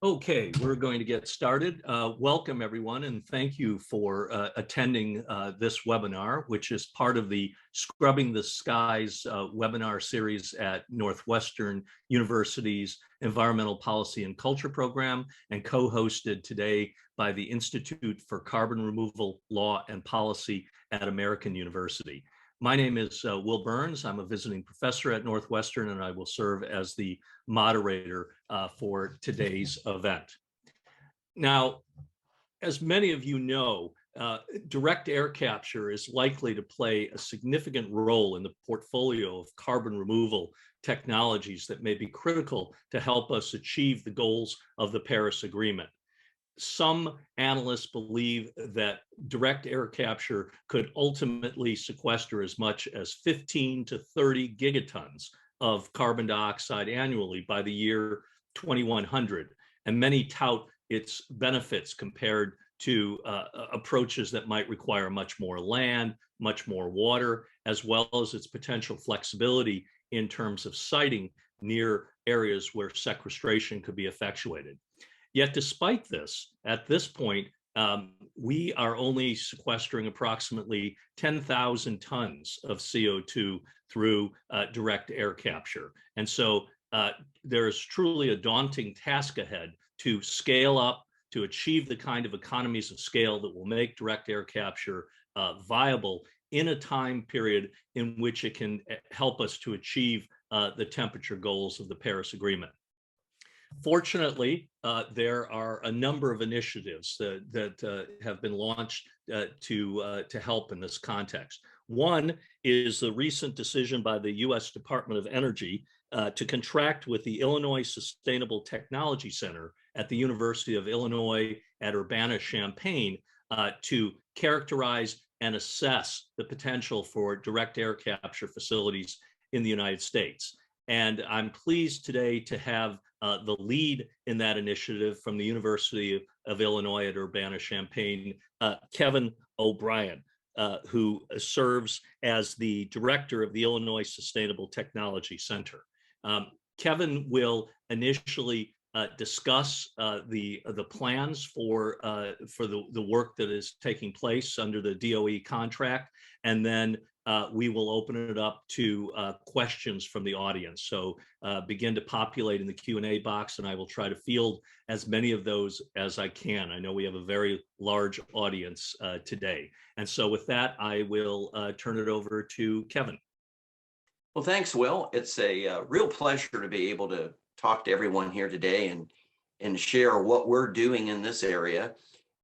Okay, we're going to get started. Welcome everyone, and thank you for attending this webinar, which is part of the Scrubbing the Skies webinar series at Northwestern University's Environmental Policy and Culture program, and co-hosted today by the Institute for Carbon Removal, Law and Policy at American University. My name is Will Burns. I'm a visiting professor at Northwestern, and I will serve as the moderator for today's event. Now, as many of you know, direct air capture is likely to play a significant role in the portfolio of carbon removal technologies that may be critical to help us achieve the goals of the Paris Agreement. Some analysts believe that direct air capture could ultimately sequester as much as 15 to 30 gigatons of carbon dioxide annually by the year 2100. And many tout its benefits compared to approaches that might require much more land, much more water, as well as its potential flexibility in terms of siting near areas where sequestration could be effectuated. Yet despite this, at this point, we are only sequestering approximately 10,000 tons of CO2 through direct air capture. And so there's truly a daunting task ahead to scale up, to achieve the kind of economies of scale that will make direct air capture viable in a time period in which it can help us to achieve the temperature goals of the Paris Agreement. Fortunately, there are a number of initiatives that have been launched to help in this context. One is the recent decision by the U.S. Department of Energy to contract with the Illinois Sustainable Technology Center at the University of Illinois at Urbana-Champaign to characterize and assess the potential for direct air capture facilities in the United States. And I'm pleased today to have the lead in that initiative from the University of Illinois at Urbana-Champaign, Kevin O'Brien, who serves as the director of the Illinois Sustainable Technology Center. Kevin will initially discuss the plans for the work that is taking place under the DOE contract, and then we will open it up to questions from the audience. So begin to populate in the Q&A box, and I will try to field as many of those as I can. I know we have a very large audience today. And so with that, I will turn it over to Kevin. Well, thanks, Will. It's a real pleasure to be able to talk to everyone here today and share what we're doing in this area.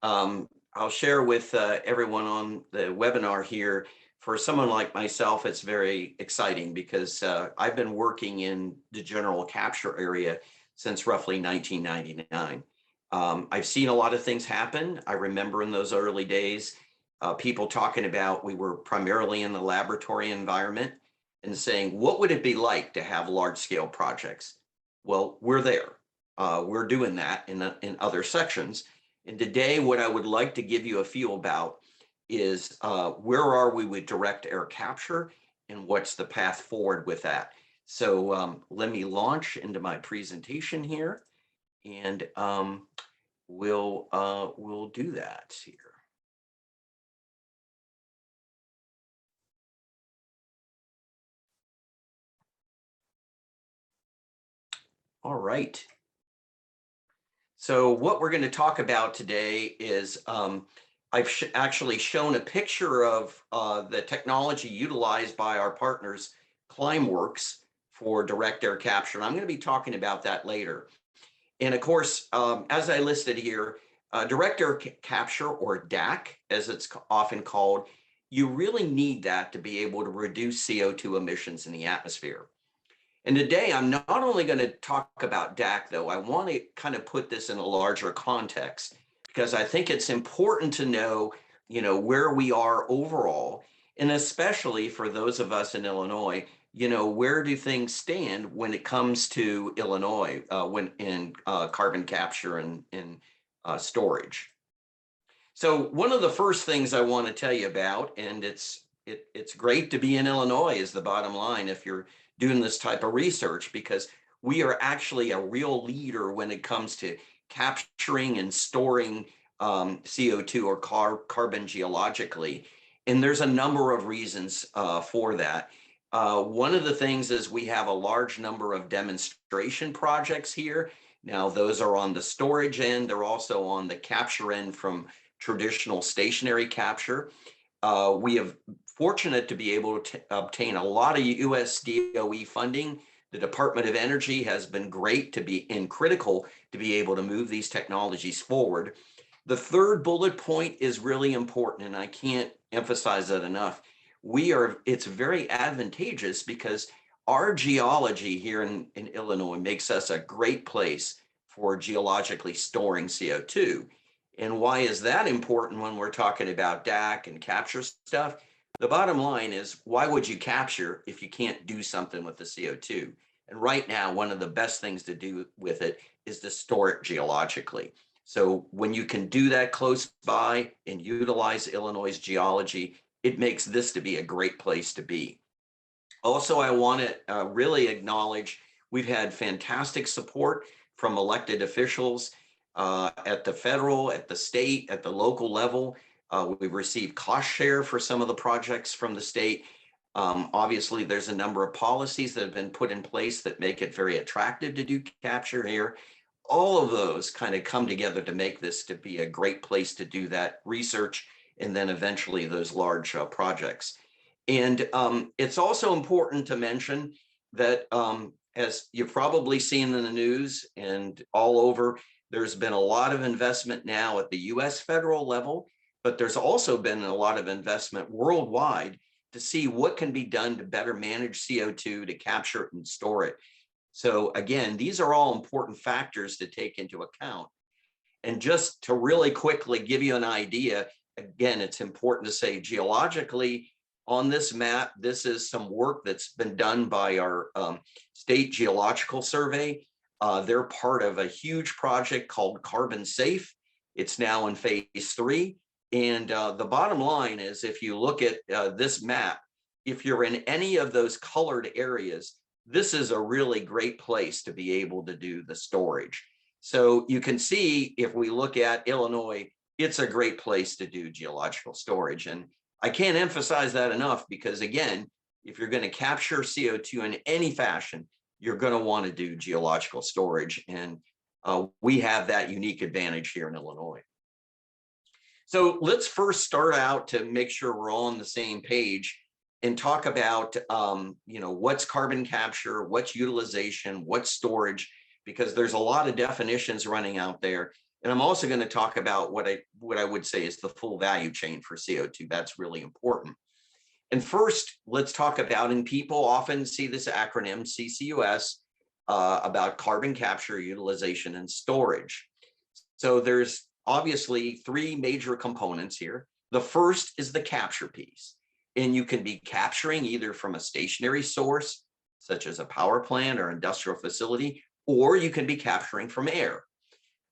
I'll share with everyone on the webinar here. For someone like myself, it's very exciting because I've been working in the general capture area since roughly 1999. I've seen a lot of things happen. I remember in those early days, people talking about, we were primarily in the laboratory environment and saying, what would it be like to have large scale projects? Well, we're there. We're doing that in other sections. And today, what I would like to give you a feel about is where are we with direct air capture and what's the path forward with that. So let me launch into my presentation here, and we'll do that here. All right. So what we're going to talk about today is I've actually shown a picture of the technology utilized by our partners, Kleinworks, for direct air capture. And I'm going to be talking about that later. And of course, as I listed here, direct air capture, or DAC, as it's often called, you really need that to be able to reduce CO2 emissions in the atmosphere. And today, I'm not only going to talk about DAC, though, I want to kind of put this in a larger context, because I think it's important to know, where we are overall, and especially for those of us in Illinois, where do things stand when it comes to Illinois when in carbon capture and storage. So one of the first things I want to tell you about, and it's great to be in Illinois, is the bottom line if you're doing this type of research, because we are actually a real leader when it comes to capturing and storing CO2 or carbon geologically. And there's a number of reasons for that. One of the things is we have a large number of demonstration projects here. Now, those are on the storage end. They're also on the capture end from traditional stationary capture. We have fortunate to be able to obtain a lot of US DOE funding. The Department of Energy has been great to be critical to be able to move these technologies forward. The third bullet point is really important, and I can't emphasize that enough. It's very advantageous because our geology here in Illinois makes us a great place for geologically storing CO2. And why is that important when we're talking about DAC and capture stuff? The bottom line is, why would you capture if you can't do something with the CO2? And right now, one of the best things to do with it is to store it geologically. So when you can do that close by and utilize Illinois' geology, it makes this to be a great place to be. Also, I want to really acknowledge we've had fantastic support from elected officials at the federal, at the state, at the local level. We've received cost share for some of the projects from the state. Obviously, there's a number of policies that have been put in place that make it very attractive to do capture here. All of those kind of come together to make this to be a great place to do that research and then eventually those large projects. And it's also important to mention that as you've probably seen in the news and all over, there's been a lot of investment now at the US federal level, but there's also been a lot of investment worldwide to see what can be done to better manage CO2, to capture it and store it. So again, these are all important factors to take into account. And just to really quickly give you an idea, again, it's important to say geologically on this map, this is some work that's been done by our state geological survey. They're part of a huge project called Carbon Safe. It's now in phase 3. And the bottom line is, if you look at this map, if you're in any of those colored areas, this is a really great place to be able to do the storage. So you can see, if we look at Illinois, it's a great place to do geological storage. And I can't emphasize that enough, because again, if you're going to capture CO2 in any fashion, you're going to want to do geological storage. And we have that unique advantage here in Illinois. So let's first start out to make sure we're all on the same page and talk about, what's carbon capture, what's utilization, what's storage, because there's a lot of definitions running out there. And I'm also going to talk about what I would say is the full value chain for CO2. That's really important. And first, let's talk about, and people often see this acronym CCUS about carbon capture, utilization, and storage. So there's obviously 3 major components here. The first is the capture piece. And you can be capturing either from a stationary source, such as a power plant or industrial facility, or you can be capturing from air.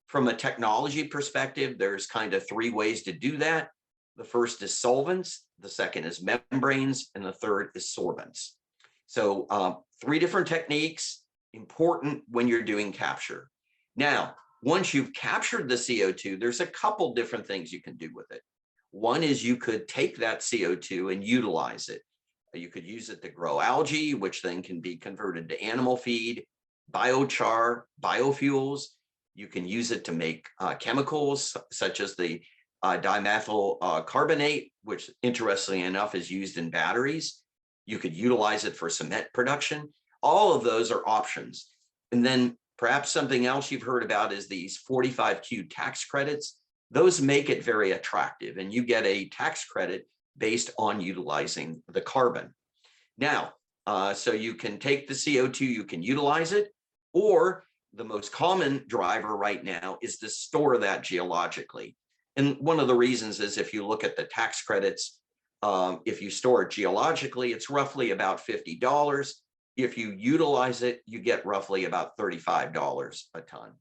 From a technology perspective, there's kind of 3 ways to do that. The first is solvents, the second is membranes, and the third is sorbents. So 3 different techniques, important when you're doing capture. Now, once you've captured the CO2, there's a couple different things you can do with it. One is you could take that CO2 and utilize it. You could use it to grow algae, which then can be converted to animal feed, biochar, biofuels. You can use it to make chemicals such as the dimethyl carbonate, which interestingly enough is used in batteries. You could utilize it for cement production. All of those are options. And then perhaps something else you've heard about is these 45Q tax credits. Those make it very attractive, and you get a tax credit based on utilizing the carbon. Now, so you can take the CO2, you can utilize it, or the most common driver right now is to store that geologically. And one of the reasons is, if you look at the tax credits, if you store it geologically, it's roughly about $50. If you utilize it, you get roughly about $35 a ton.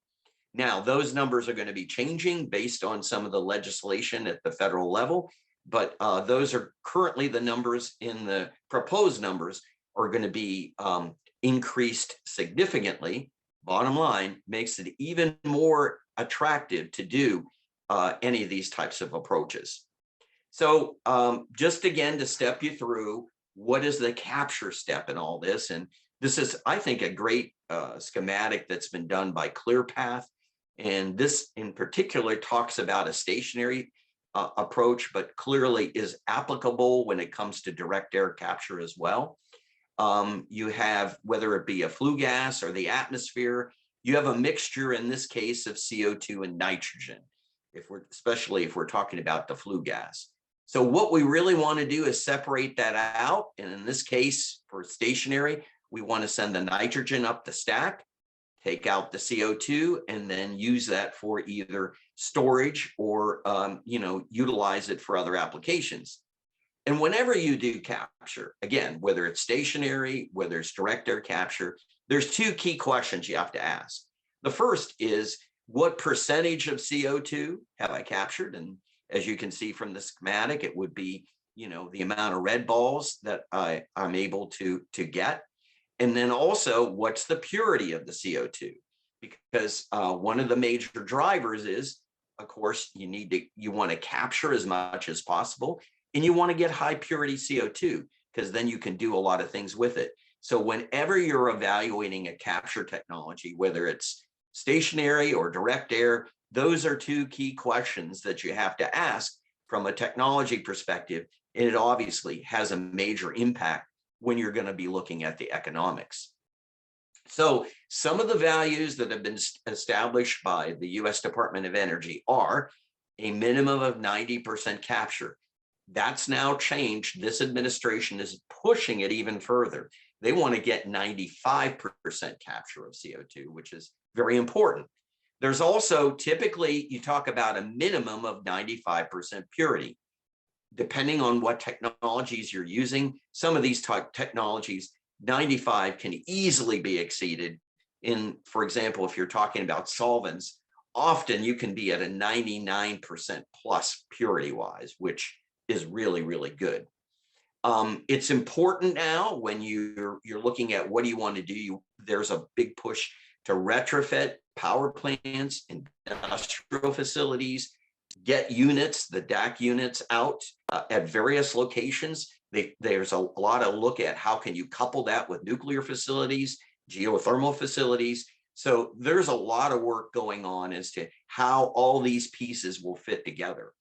Now, those numbers are going to be changing based on some of the legislation at the federal level, but those are currently the numbers. In the proposed numbers are going to be increased significantly. Bottom line, makes it even more attractive to do any of these types of approaches. So just again, to step you through, what is the capture step in all this? And this is, I think, a great schematic that's been done by ClearPath. And this in particular talks about a stationary approach, but clearly is applicable when it comes to direct air capture as well. You have, whether it be a flue gas or the atmosphere, you have a mixture in this case of CO2 and nitrogen, especially if we're talking about the flue gas. So what we really want to do is separate that out. And in this case, for stationary, we want to send the nitrogen up the stack, take out the CO2, and then use that for either storage or utilize it for other applications. And whenever you do capture, again, whether it's stationary, whether it's direct air capture, there's two key questions you have to ask. The first is, what percentage of CO2 have I captured? And as you can see from the schematic, it would be, the amount of red balls that I'm able to get. And then also, what's the purity of the CO2? Because one of the major drivers is, of course, you want to capture as much as possible, and you want to get high purity CO2, because then you can do a lot of things with it. So whenever you're evaluating a capture technology, whether it's stationary or direct air, those are two key questions that you have to ask from a technology perspective. And it obviously has a major impact when you're going to be looking at the economics. So some of the values that have been established by the US Department of Energy are a minimum of 90% capture. That's now changed. This administration is pushing it even further. They want to get 95% capture of CO2, which is very important. There's also, typically, you talk about a minimum of 95% purity. Depending on what technologies you're using, some of these technologies, 95 can easily be exceeded. For example, if you're talking about solvents, often you can be at a 99% plus purity wise, which is really, really good. It's important now when you're looking at what do you want to do. There's a big push to retrofit power plants, industrial facilities, get units, the DAC units out at various locations. There's a lot of look at how can you couple that with nuclear facilities, geothermal facilities. So there's a lot of work going on as to how all these pieces will fit together.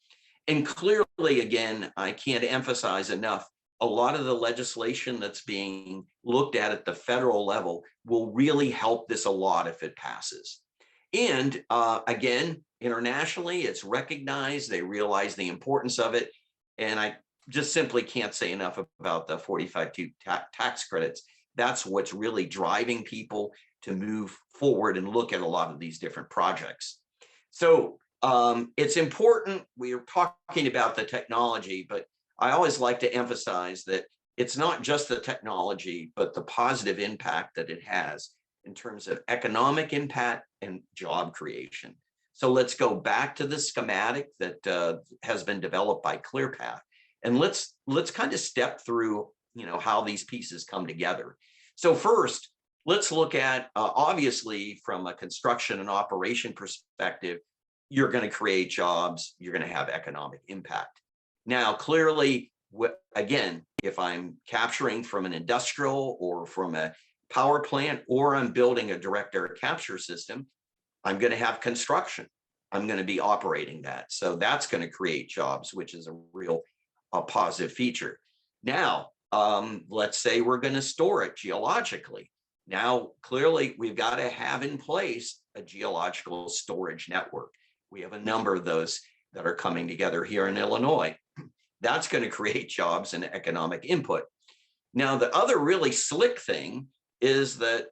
And clearly, again, I can't emphasize enough, a lot of the legislation that's being looked at the federal level will really help this a lot if it passes. And again, internationally, it's recognized, they realize the importance of it. And I just simply can't say enough about the 45Q tax credits. That's what's really driving people to move forward and look at a lot of these different projects. So it's important, we're talking about the technology, but I always like to emphasize that it's not just the technology, but the positive impact that it has in terms of economic impact and job creation. So let's go back to the schematic that has been developed by ClearPath, and let's kind of step through, how these pieces come together. So first, let's look at, obviously, from a construction and operation perspective, you're going to create jobs, you're going to have economic impact. Now, clearly, again, if I'm capturing from an industrial or from a power plant, or I'm building a direct air capture system, I'm going to have construction. I'm going to be operating that. So that's going to create jobs, which is a real positive feature. Now, let's say we're going to store it geologically. Now, clearly, we've got to have in place a geological storage network. We have a number of those that are coming together here in Illinois. That's going to create jobs and economic input. Now, the other really slick thing is that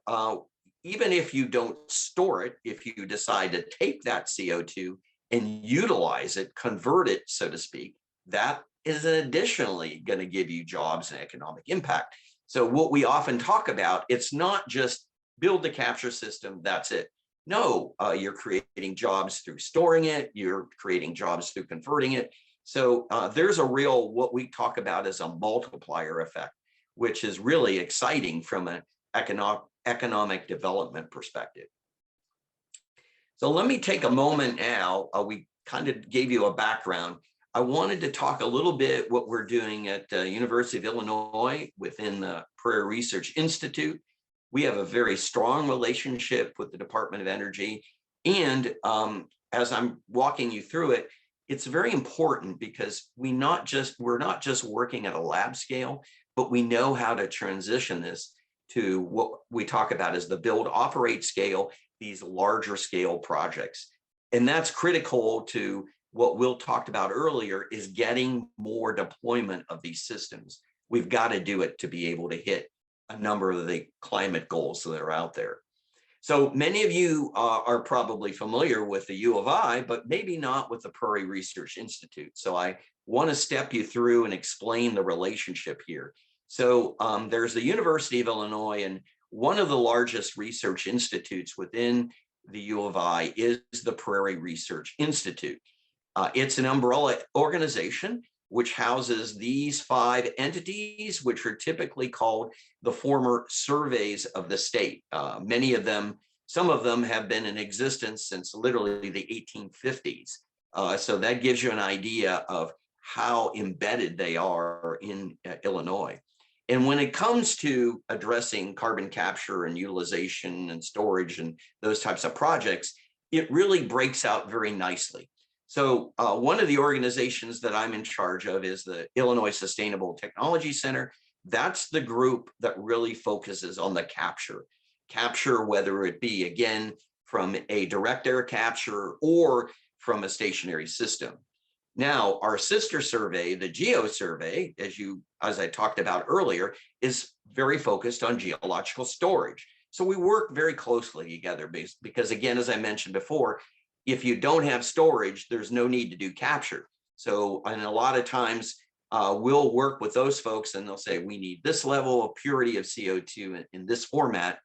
even if you don't store it, if you decide to take that CO2 and utilize it, convert it, so to speak, that is additionally going to give you jobs and economic impact. So what we often talk about, it's not just build the capture system, that's it. No, you're creating jobs through storing it, you're creating jobs through converting it. So there's a real, what we talk about as a multiplier effect, which is really exciting from an economic development perspective. So let me take a moment now. We kind of gave you a background. I wanted to talk a little bit what we're doing at the University of Illinois within the Prairie Research Institute. We have a very strong relationship with the Department of Energy. And as I'm walking you through it, it's very important because we're not just working at a lab scale, but we know how to transition this to what we talk about as the build operate scale, these larger scale projects. And that's critical to what Will talked about earlier, is getting more deployment of these systems. We've got to do it to be able to hit a number of the climate goals that are out there. So many of you are probably familiar with the U of I, but maybe not with the Prairie Research Institute. So I want to step you through and explain the relationship here. So there's the University of Illinois, and one of the largest research institutes within the U of I is the Prairie Research Institute. It's an umbrella organization which houses these 5 entities, which are typically called the former surveys of the state. Many of them, some of them have been in existence since literally the 1850s. So that gives you an idea of how embedded they are in Illinois. And when it comes to addressing carbon capture and utilization and storage and those types of projects, it really breaks out very nicely. So one of the organizations that I'm in charge of is the Illinois Sustainable Technology Center. That's the group that really focuses on the capture, whether it be, again, from a direct air capture or from a stationary system. Now, our sister survey, the GEO survey, as I talked about earlier, is very focused on geological storage. So we work very closely together because, again, as I mentioned before, if you don't have storage, there's no need to do capture. So, and a lot of times we'll work with those folks and they'll say, we need this level of purity of CO2 in this format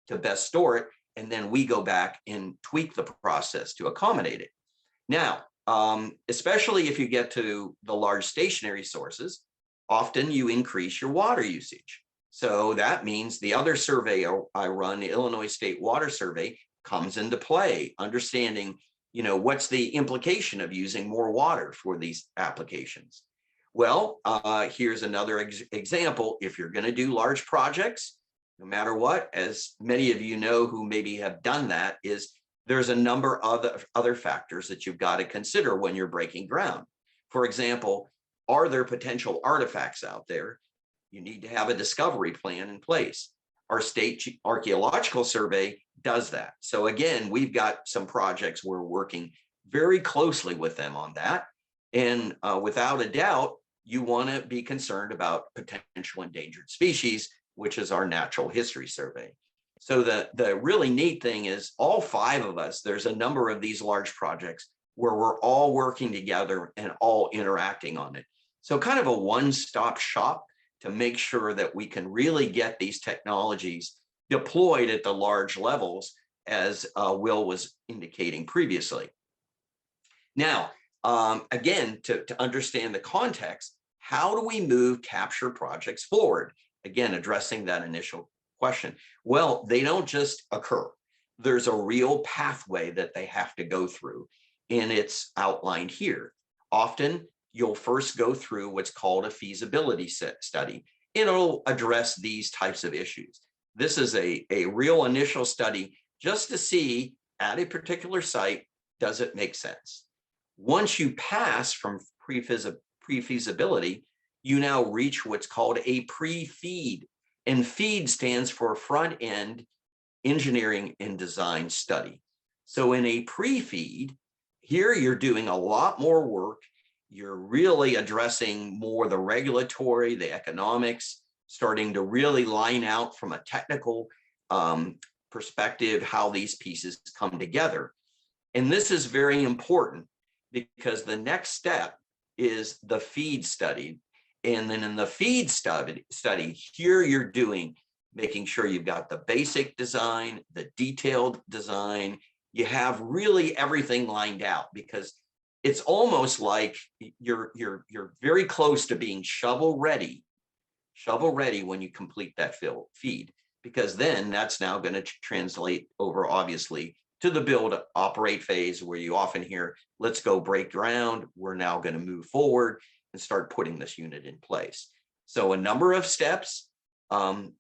to best store it. And then we go back and tweak the process to accommodate it. Now, especially if you get to the large stationary sources, often you increase your water usage. So that means the other survey I run, the Illinois State Water Survey, comes into play, understanding, what's the implication of using more water for these applications. Well, here's another example. If you're going to do large projects, no matter what, as many of you know who maybe have done that, is there's a number of other factors that you've got to consider when you're breaking ground. For example, are there potential artifacts out there? You need to have a discovery plan in place. Our state archaeological survey does that. So again, we've got some projects we're working very closely with them on that. And without a doubt, you want to be concerned about potential endangered species, which is our natural history survey. So the really neat thing is all 5 of us, there's a number of these large projects where we're all working together and all interacting on it. So kind of a one-stop shop to make sure that we can really get these technologies deployed at the large levels, as Will was indicating previously. Now, again, to understand the context, how do we move capture projects forward? Again, addressing that initial question. Well, they don't just occur. There's a real pathway that they have to go through, and it's outlined here. Often, you'll first go through what's called a feasibility study. It'll address these types of issues. This is a real initial study just to see at a particular site, does it make sense? Once you pass from pre-feasibility, you now reach what's called a pre-feed. And FEED stands for front end engineering and design study. So in a pre-feed, here you're doing a lot more work. You're really addressing more the regulatory, the economics, starting to really line out from a technical perspective how these pieces come together. And this is very important because the next step is the feed study. And then in the feed study, here you're making sure you've got the basic design, the detailed design, you have really everything lined out, because it's almost like you're very close to being shovel ready when you complete that feed, because then that's now going to translate over obviously to the build operate phase, where you often hear, let's go break ground. We're now going to move forward and start putting this unit in place. So a number of steps.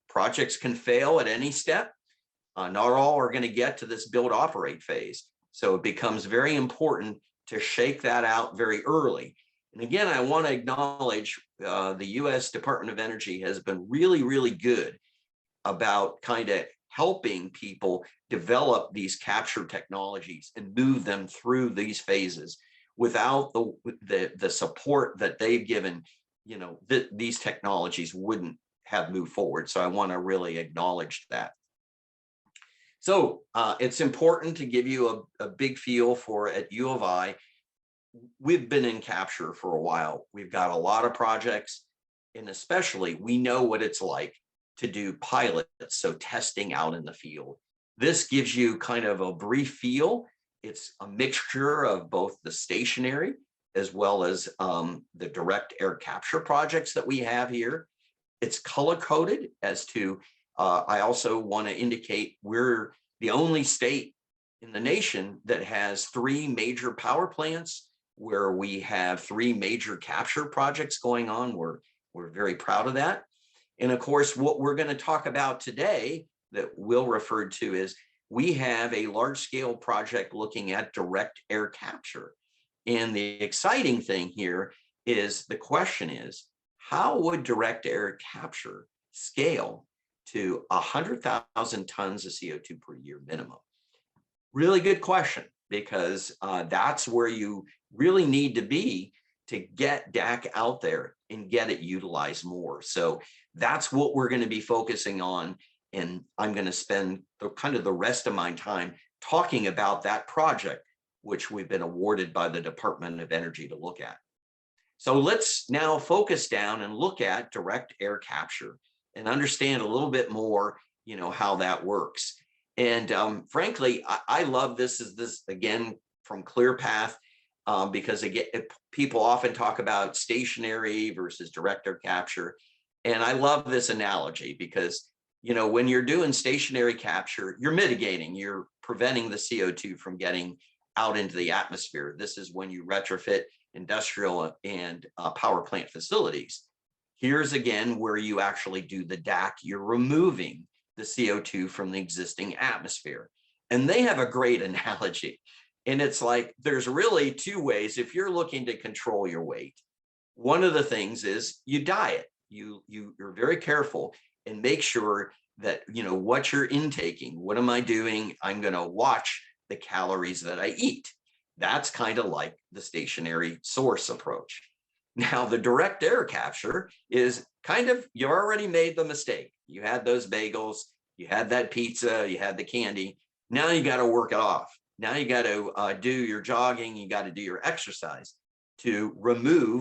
Projects can fail at any step. Not all are going to get to this build operate phase. So it becomes very important to shake that out very early. And again, I want to acknowledge the U.S. Department of Energy has been really, really good about kind of helping people develop these capture technologies and move them through these phases. Without the support that they've given, these technologies wouldn't have moved forward. So I want to really acknowledge that. So it's important to give you a big feel for, at U of I, we've been in capture for a while. We've got a lot of projects, and especially we know what it's like to do pilots, so testing out in the field. This gives you kind of a brief feel. It's a mixture of both the stationary as well as the direct air capture projects that we have here. It's color-coded as to, I also want to indicate we're the only state in the nation that has 3 major power plants, where we have 3 major capture projects going on. We're very proud of that. And of course, what we're going to talk about today that Will referred to is we have a large-scale project looking at direct air capture. And the exciting thing here is the question is, how would direct air capture scale to 100,000 tons of CO2 per year minimum? Really good question, because that's where you really need to be to get DAC out there and get it utilized more. So that's what we're going to be focusing on. And I'm going to spend the rest of my time talking about that project, which we've been awarded by the Department of Energy to look at. So let's now focus down and look at direct air capture and understand a little bit more, how that works. And frankly, I love this again, from ClearPath, because again, people often talk about stationary versus direct air capture. And I love this analogy because, when you're doing stationary capture, you're mitigating, you're preventing the CO2 from getting out into the atmosphere. This is when you retrofit industrial and power plant facilities. Here's again where you actually do the DAC. You're removing the CO2 from the existing atmosphere. And they have a great analogy. And it's like, there's really 2 ways. If you're looking to control your weight, one of the things is you diet. You're very careful and make sure that, what you're intaking. What am I doing? I'm going to watch the calories that I eat. That's kind of like the stationary source approach. Now, the direct air capture is kind of, you already made the mistake. You had those bagels, you had that pizza, you had the candy. Now you got to work it off. Now you got to do your jogging, you got to do your exercise to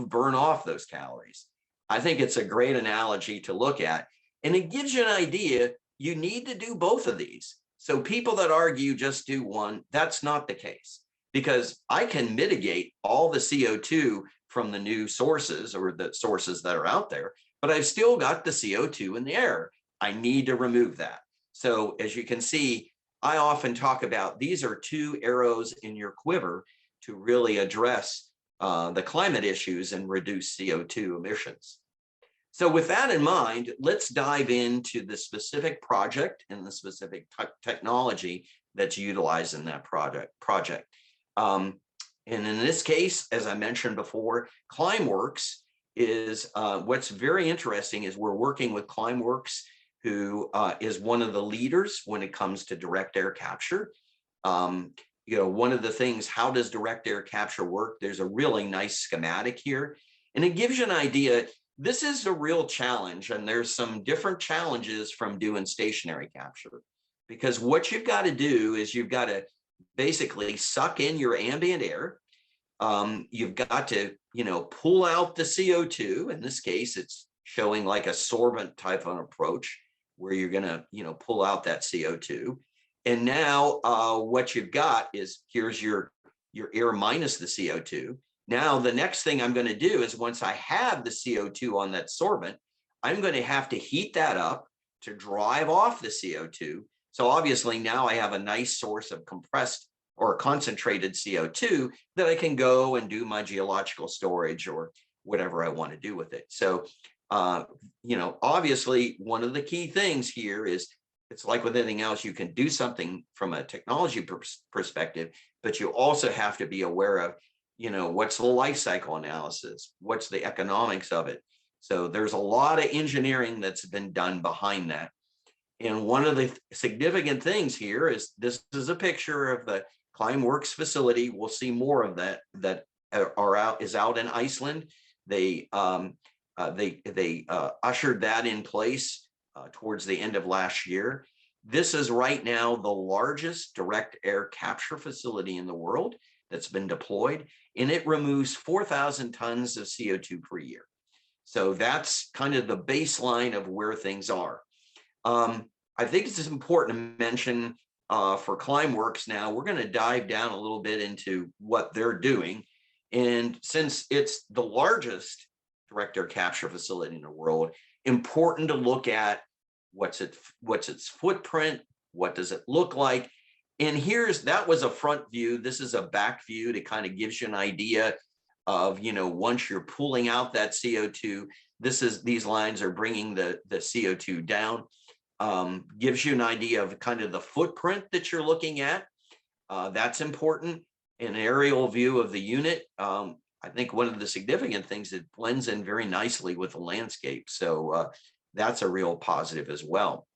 burn off those calories. I think it's a great analogy to look at. And it gives you an idea, you need to do both of these. So people that argue just do one, that's not the case. Because I can mitigate all the CO2 from the new sources or the sources that are out there, but I've still got the CO2 in the air. I need to remove that. So as you can see, I often talk about these are 2 arrows in your quiver to really address the climate issues and reduce CO2 emissions. So with that in mind, let's dive into the specific project and the specific technology that's utilized in that project. And in this case, as I mentioned before, Kleinworks is what's very interesting is we're working with Kleinworks, who is one of the leaders when it comes to direct air capture. One of the things, how does direct air capture work? There's a really nice schematic here, and it gives you an idea. This is a real challenge, and there's some different challenges from doing stationary capture, because what you've got to do is you've got to basically suck in your ambient air. You've got to, pull out the CO2. In this case, it's showing like a sorbent type of approach where you're going to, pull out that CO2. And now what you've got is here's your air minus the CO2. Now, the next thing I'm going to do is once I have the CO2 on that sorbent, I'm going to have to heat that up to drive off the CO2 So obviously now I have a nice source of compressed or concentrated CO2 that I can go and do my geological storage or whatever I want to do with it. So, obviously one of the key things here is it's like with anything else, you can do something from a technology perspective, but you also have to be aware of, what's the life cycle analysis? What's the economics of it? So there's a lot of engineering that's been done behind that. And one of the significant things here is this is a picture of the Kleinworks facility. We'll see more of that is out in Iceland. They ushered that in place towards the end of last year. This is right now the largest direct air capture facility in the world that's been deployed, and it removes 4,000 tons of CO2 per year. So that's kind of the baseline of where things are. I think it's important to mention for Kleinworks now, we're going to dive down a little bit into what they're doing. And since it's the largest direct air capture facility in the world, important to look at what's its footprint, what does it look like? And that was a front view. This is a back view to kind of gives you an idea of, once you're pulling out that CO2, these lines are bringing the CO2 down. Gives you an idea of kind of the footprint that you're looking at. That's important. An aerial view of the unit. I think one of the significant things, it blends in very nicely with the landscape. So that's a real positive as well.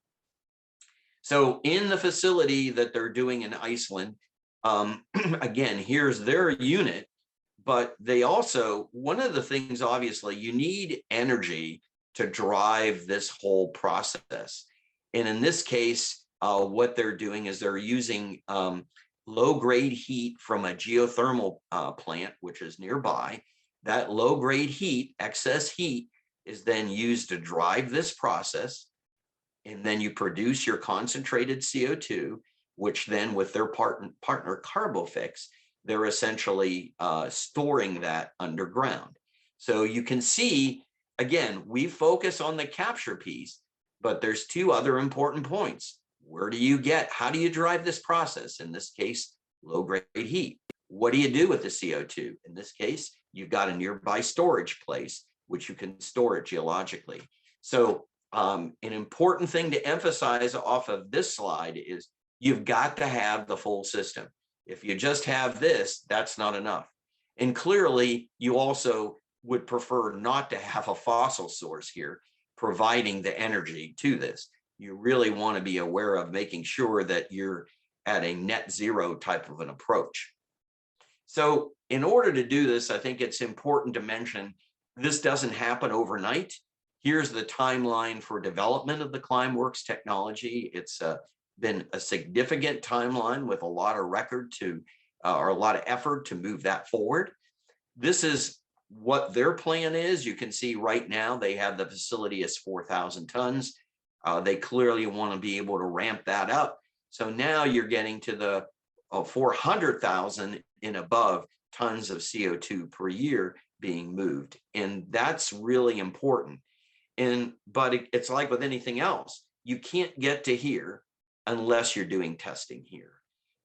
So in the facility that they're doing in Iceland, again, here's their unit, but they also, one of the things, obviously, you need energy to drive this whole process. And in this case, what they're doing is they're using low-grade heat from a geothermal plant, which is nearby. That low-grade heat, excess heat, is then used to drive this process. And then you produce your concentrated CO2, which then with their partner Carbofix, they're essentially storing that underground. So you can see, again, we focus on the capture piece, but there's two other important points. How do you drive this process? In this case, low-grade heat. What do you do with the CO2? In this case, you've got a nearby storage place, which you can store it geologically. So an important thing to emphasize off of this slide is you've got to have the full system. If you just have this, that's not enough. And clearly, you also would prefer not to have a fossil source here providing the energy to this. You really want to be aware of making sure that you're at a net zero type of an approach. So in order to do this, I think it's important to mention this doesn't happen overnight. Here's the timeline for development of the Kleinworks technology. It's been a significant timeline with a lot of or a lot of effort to move that forward. This is what their plan is. You can see right now they have the facility as 4,000 tons. They clearly want to be able to ramp that up. So now you're getting to the 400,000 and above tons of CO2 per year being moved. And that's really important. But it's like with anything else, you can't get to here unless you're doing testing here,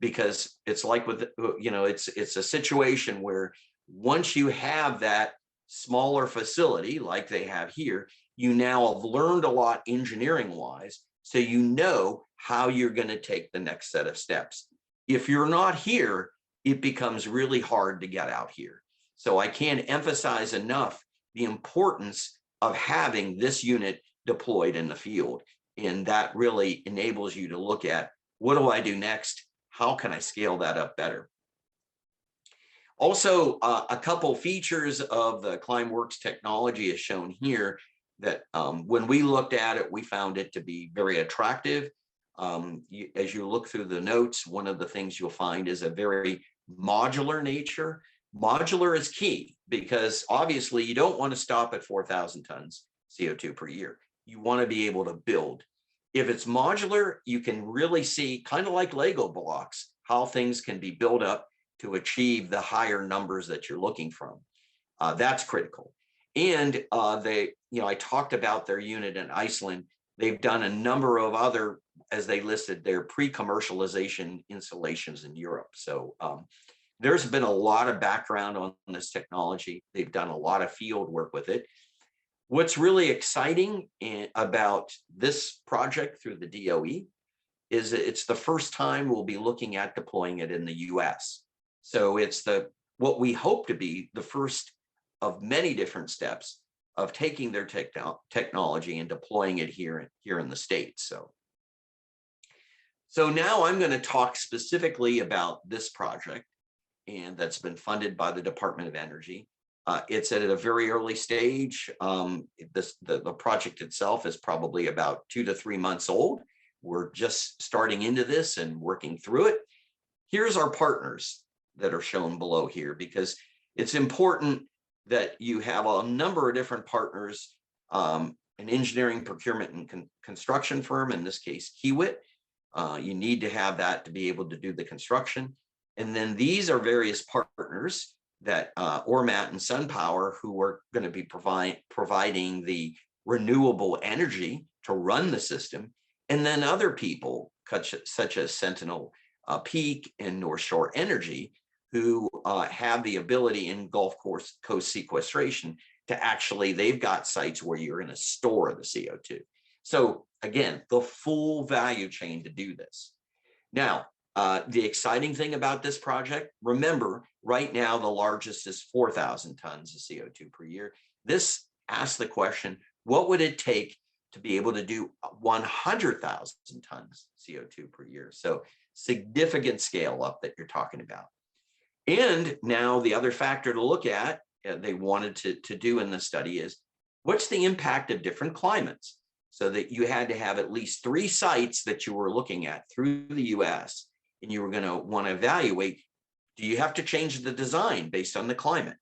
because it's like with, it's a situation where once you have that smaller facility like they have here, you now have learned a lot engineering wise, so you know how you're going to take the next set of steps. If you're not here, it becomes really hard to get out here. So I can't emphasize enough the importance of having this unit deployed in the field. And that really enables you to look at, what do I do next? How can I scale that up better? Also, a couple features of the Kleinworks technology is shown here that when we looked at it, we found it to be very attractive. As you look through the notes, one of the things you'll find is a very modular nature. Modular is key because obviously you don't want to stop at 4,000 tons CO2 per year. You want to be able to build. If it's modular, you can really see, kind of like Lego blocks, how things can be built up to achieve the higher numbers that you're looking from. That's critical. And I talked about their unit in Iceland. They've done a number of other as they listed, their pre-commercialization installations in Europe. So there's been a lot of background on this technology. They've done a lot of field work with it. What's really exciting about this project through the DOE is that it's the first time we'll be looking at deploying it in the US. So it's what we hope to be the first of many different steps of taking their technology and deploying it here in the States. So now I'm going to talk specifically about this project, and that's been funded by the Department of Energy. It's at a very early stage. The project itself is probably about 2 to 3 months old. We're just starting into this and working through it. Here's our partners that are shown below here, because it's important that you have a number of different partners, an engineering, procurement, and construction firm, in this case, Kiewit. You need to have that to be able to do the construction. And then these are various partners that Ormat and SunPower, who are going to be providing the renewable energy to run the system. And then other people such as Sentinel Peak and North Shore Energy, who have the ability in Gulf Coast sequestration to actually, they've got sites where you're going to store the CO2. So again, the full value chain to do this. Now, the exciting thing about this project, remember, right now, the largest is 4,000 tons of CO2 per year. This asks the question, what would it take to be able to do 100,000 tons CO2 per year? So significant scale up that you're talking about. And now the other factor to look at, they wanted to do in the study is, what's the impact of different climates? So that you had to have at least 3 sites that you were looking at through the US, and you were going to want to evaluate, do you have to change the design based on the climate?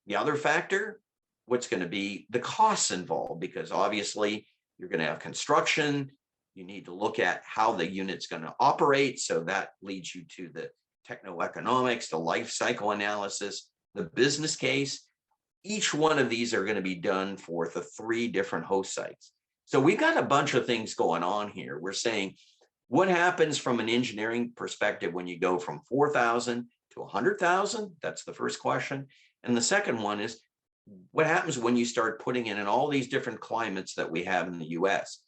The other factor, what's going to be the costs involved, because obviously you're going to have construction. You need to look at how the unit's going to operate. So that leads you to the Techno Economics, the life cycle analysis, the business case. Each one of these are going to be done for the 3 different host sites. So we've got a bunch of things going on here. We're saying, what happens from an engineering perspective when you go from 4,000 to 100,000? That's the first question. And the second one is, what happens when you start putting in all these different climates that we have in the US?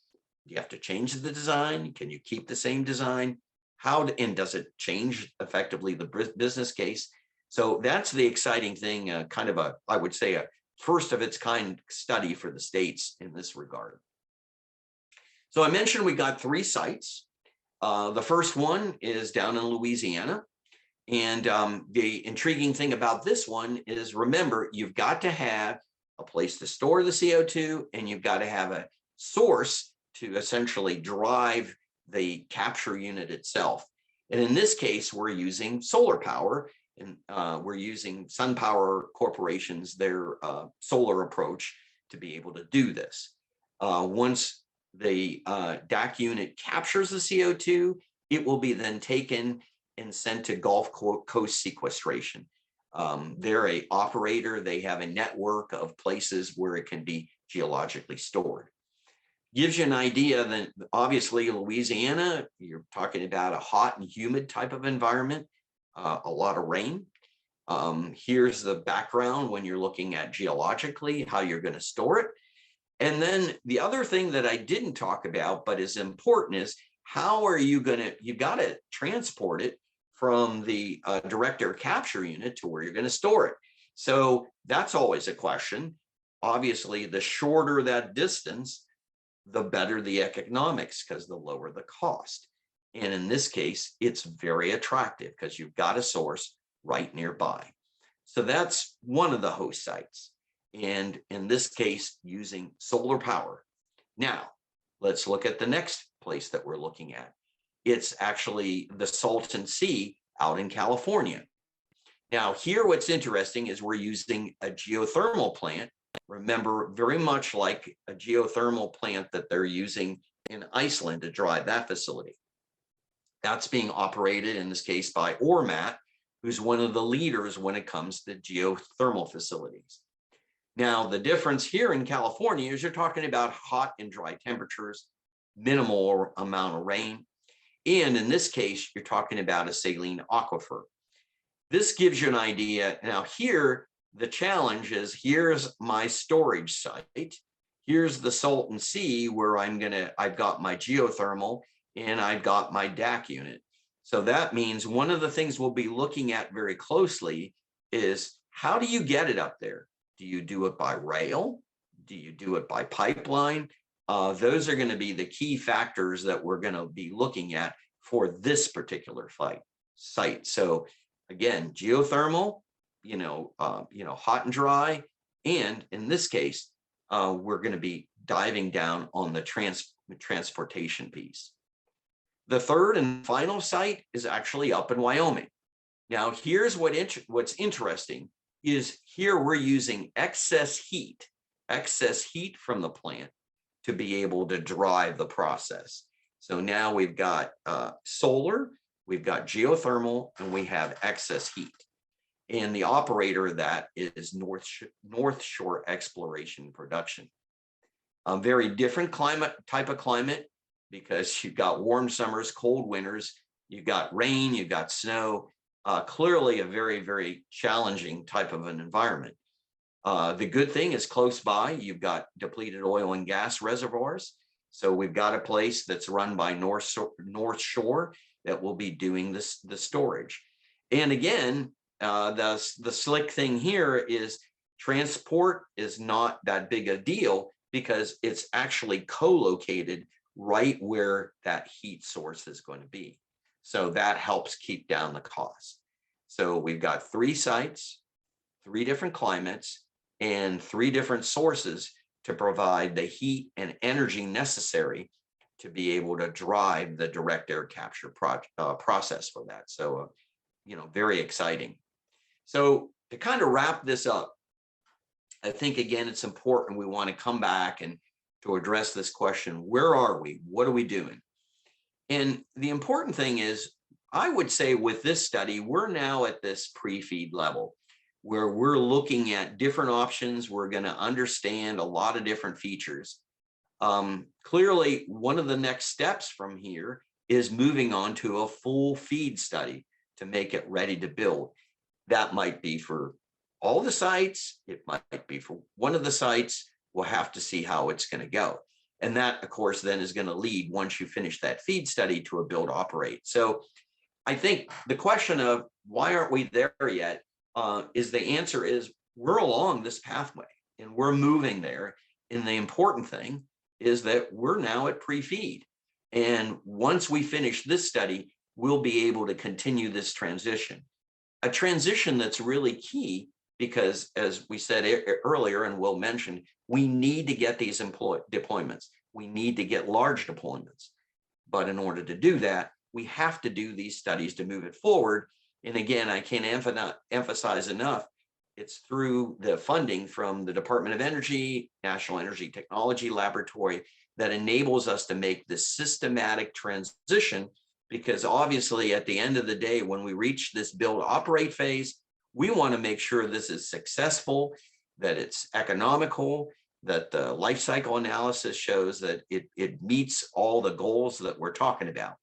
Do you have to change the design? Can you keep the same design? And does it change effectively the business case? So that's the exciting thing, kind of I would say, a first of its kind study for the States in this regard. So I mentioned we got 3 sites. The first one is down in Louisiana. And the intriguing thing about this one is, remember, you've got to have a place to store the CO2, and you've got to have a source to essentially drive the capture unit itself. And in this case, we're using solar power, and we're using SunPower Corporation's, their solar approach to be able to do this. Once the DAC unit captures the CO2, it will be then taken and sent to Gulf Coast sequestration. They're an operator. They have a network of places where it can be geologically stored. Gives you an idea that obviously Louisiana, you're talking about a hot and humid type of environment, a lot of rain. Here's the background when you're looking at geologically how you're going to store it. And then the other thing that I didn't talk about, but is important, is how are you going to, you got to transport it from the direct air capture unit to where you're going to store it. So that's always a question. Obviously, the shorter that distance, the better the economics, because the lower the cost. And in this case, it's very attractive because you've got a source right nearby. So that's one of the host sites. And in this case, using solar power. Now, let's look at the next place that we're looking at. It's actually the Salton Sea out in California. Now, here what's interesting is we're using a geothermal plant. Remember, very much like a geothermal plant that they're using in Iceland to drive that facility. That's being operated in this case by Ormat, who's one of the leaders when it comes to geothermal facilities. Now, the difference here in California is you're talking about hot and dry temperatures. minimal amount of rain. And in this case, you're talking about a saline aquifer. This gives you an idea. Now here, the challenge is, here's my storage site. Here's the Salton Sea where I've got my geothermal and I've got my DAC unit. So that means one of the things we'll be looking at very closely is, how do you get it up there? Do you do it by rail? Do you do it by pipeline? Those are going to be the key factors that we're going to be looking at for this particular site. So again, geothermal, hot and dry, and in this case, we're going to be diving down on the transportation piece. The third and final site is actually up in Wyoming. Now, here's what's interesting is, here we're using excess heat from the plant to be able to drive the process. So now we've got solar, we've got geothermal, and we have excess heat. And the operator of that is North Shore Exploration Production. A very different type of climate, because you've got warm summers, cold winters, you've got rain, you've got snow. Clearly a very, very challenging type of an environment. The good thing is, close by, you've got depleted oil and gas reservoirs. So we've got a place that's run by North Shore that will be doing the storage. And again, the slick thing here is, transport is not that big a deal, because it's actually co-located right where that heat source is going to be. So that helps keep down the cost. So we've got 3 sites, 3 different climates, and 3 different sources to provide the heat and energy necessary to be able to drive the direct air capture process for that. So, very exciting. So to kind of wrap this up, I think, again, it's important, we want to come back and to address this question: where are we? What are we doing? And the important thing is, I would say with this study, we're now at this pre-feed level where we're looking at different options. We're going to understand a lot of different features. Clearly, one of the next steps from here is moving on to a full feed study to make it ready to build. That might be for all the sites. It might be for one of the sites. We'll have to see how it's going to go. And that, of course, then is going to lead, once you finish that feed study, to a build operate. So I think the question of why aren't we there yet is, the answer is, we're along this pathway and we're moving there. And the important thing is that we're now at pre-feed. And once we finish this study, we'll be able to continue this transition. A transition that's really key, because as we said earlier, and Will mentioned, we need to get these deployments. We need to get large deployments. But in order to do that, we have to do these studies to move it forward. And again, I can't emphasize enough, it's through the funding from the Department of Energy, National Energy Technology Laboratory, that enables us to make this systematic transition. Because obviously, at the end of the day, when we reach this build operate phase, we want to make sure this is successful, that it's economical, that the life cycle analysis shows that it meets all the goals that we're talking about.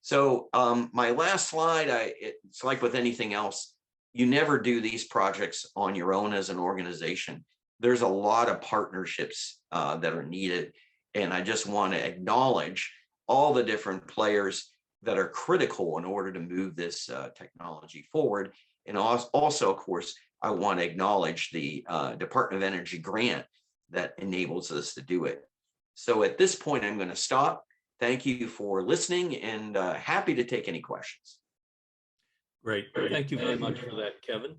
So my last slide, it's like with anything else, you never do these projects on your own as an organization. There's a lot of partnerships that are needed. And I just want to acknowledge all the different players that are critical in order to move this technology forward. And also, of course, I want to acknowledge the Department of Energy grant that enables us to do it. So at this point, I'm going to stop. Thank you for listening, and happy to take any questions. Great. Thank you very much for that, Kevin.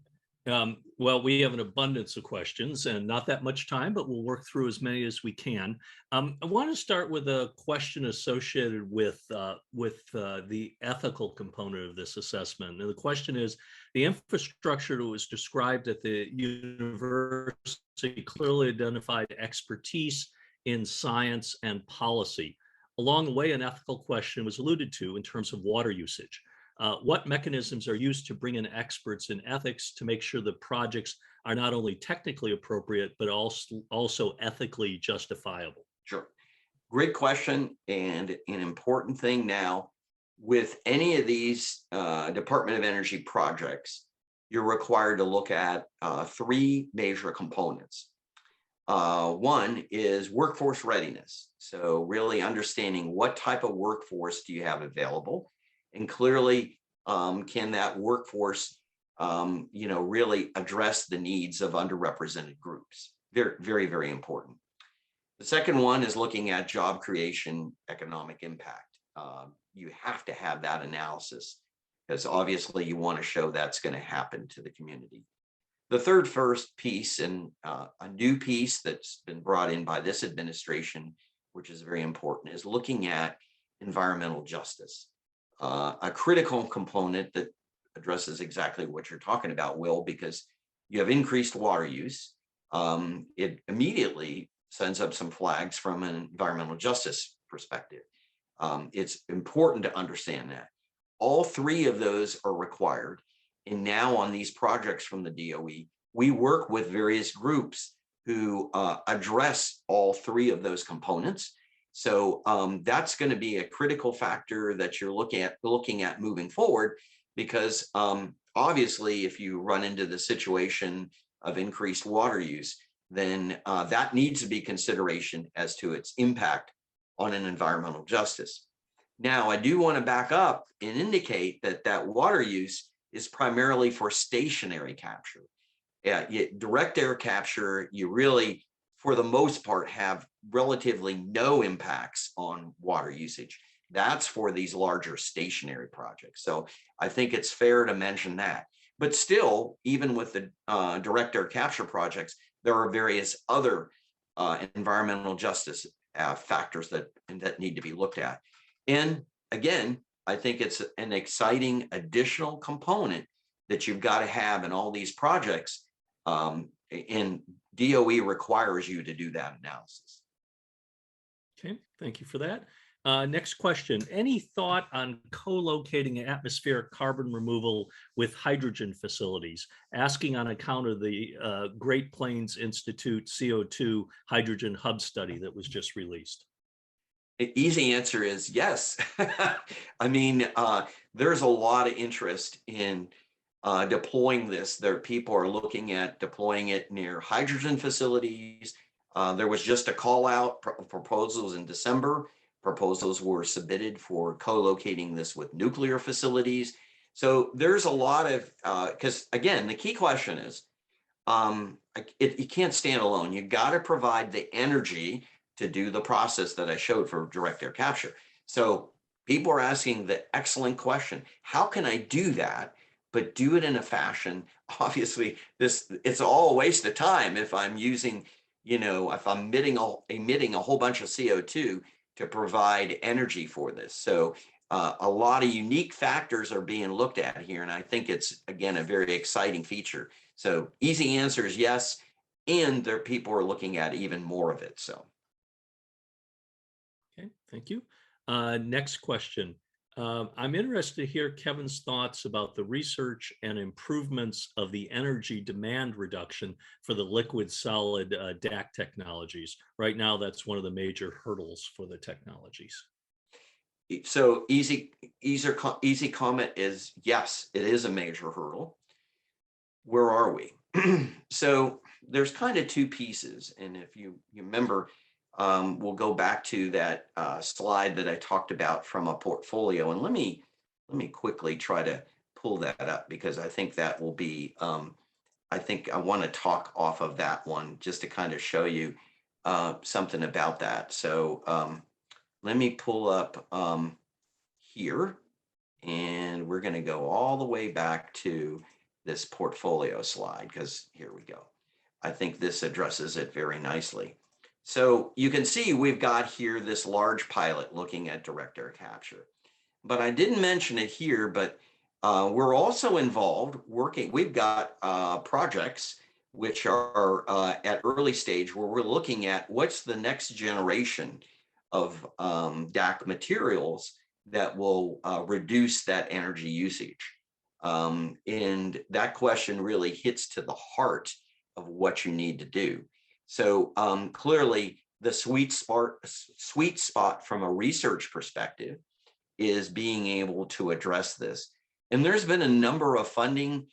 Well, we have an abundance of questions and not that much time, but we'll work through as many as we can. I want to start with a question associated with the ethical component of this assessment. And the question is, the infrastructure that was described at the university clearly identified expertise in science and policy. Along the way, an ethical question was alluded to in terms of water usage. What mechanisms are used to bring in experts in ethics to make sure the projects are not only technically appropriate, but also ethically justifiable? Sure. great question, and an important thing now with any of these Department of Energy projects, you're required to look at three major components. One is workforce readiness. So really understanding what type of workforce do you have available, and clearly can that workforce really address the needs of underrepresented groups. Very, very, very important. The second one is looking at job creation, economic impact. You have to have that analysis because obviously you want to show that's going to happen to the community. The first piece, and a new piece that's been brought in by this administration, which is very important, is looking at environmental justice. A critical component that addresses exactly what you're talking about, Will, because you have increased water use. It immediately sends up some flags from an environmental justice perspective. It's important to understand that. All three of those are required. And now on these projects from the DOE, we work with various groups who address all three of those components. So that's going to be a critical factor that you're looking at moving forward, because obviously if you run into the situation of increased water use, then that needs to be consideration as to its impact on an environmental justice. Now, I do want to back up and indicate that water use is primarily for stationary capture. Direct air capture, you really, for the most part, have relatively no impacts on water usage. That's for these larger stationary projects. So I think it's fair to mention that. But still, even with the direct air capture projects, there are various other environmental justice factors that need to be looked at. And again, I think it's an exciting additional component that you've got to have in all these projects. And DOE requires you to do that analysis. Okay, thank you for that. Next question. Any thought on co-locating atmospheric carbon removal with hydrogen facilities? Asking on account of the Great Plains Institute CO2 hydrogen hub study that was just released. The easy answer is yes. I mean, there's a lot of interest in deploying this. People are looking at deploying it near hydrogen facilities. There was just a call out proposals in December. Proposals were submitted for co-locating this with nuclear facilities. So there's a lot of, because again, the key question is, you can't stand alone. You got to provide the energy to do the process that I showed for direct air capture. So people are asking the excellent question, how can I do that, but do it in a fashion? Obviously, it's all a waste of time if I'm using, if I'm emitting a whole bunch of CO2 to provide energy for this. So a lot of unique factors are being looked at here. And I think it's, again, a very exciting feature. So easy answer is yes. And people are looking at even more of it. So. Okay, thank you. Next question. I'm interested to hear Kevin's thoughts about the research and improvements of the energy demand reduction for the liquid solid DAC technologies. Right now, that's one of the major hurdles for the technologies. So easy comment is yes, it is a major hurdle. Where are we? So there's kind of two pieces. And if you remember, we'll go back to that slide that I talked about from a portfolio, and let me quickly try to pull that up, because I think that will be, I think I want to talk off of that one just to kind of show you something about that. So let me pull up here, and we're going to go all the way back to this portfolio slide, because here we go. I think this addresses it very nicely. So you can see we've got here this large pilot looking at direct air capture, but I didn't mention it here, but we're also involved working. We've got projects which are at early stage where we're looking at what's the next generation of DAC materials that will reduce that energy usage. And that question really hits to the heart of what you need to do. So clearly, the sweet spot from a research perspective is being able to address this. And there's been a number of funding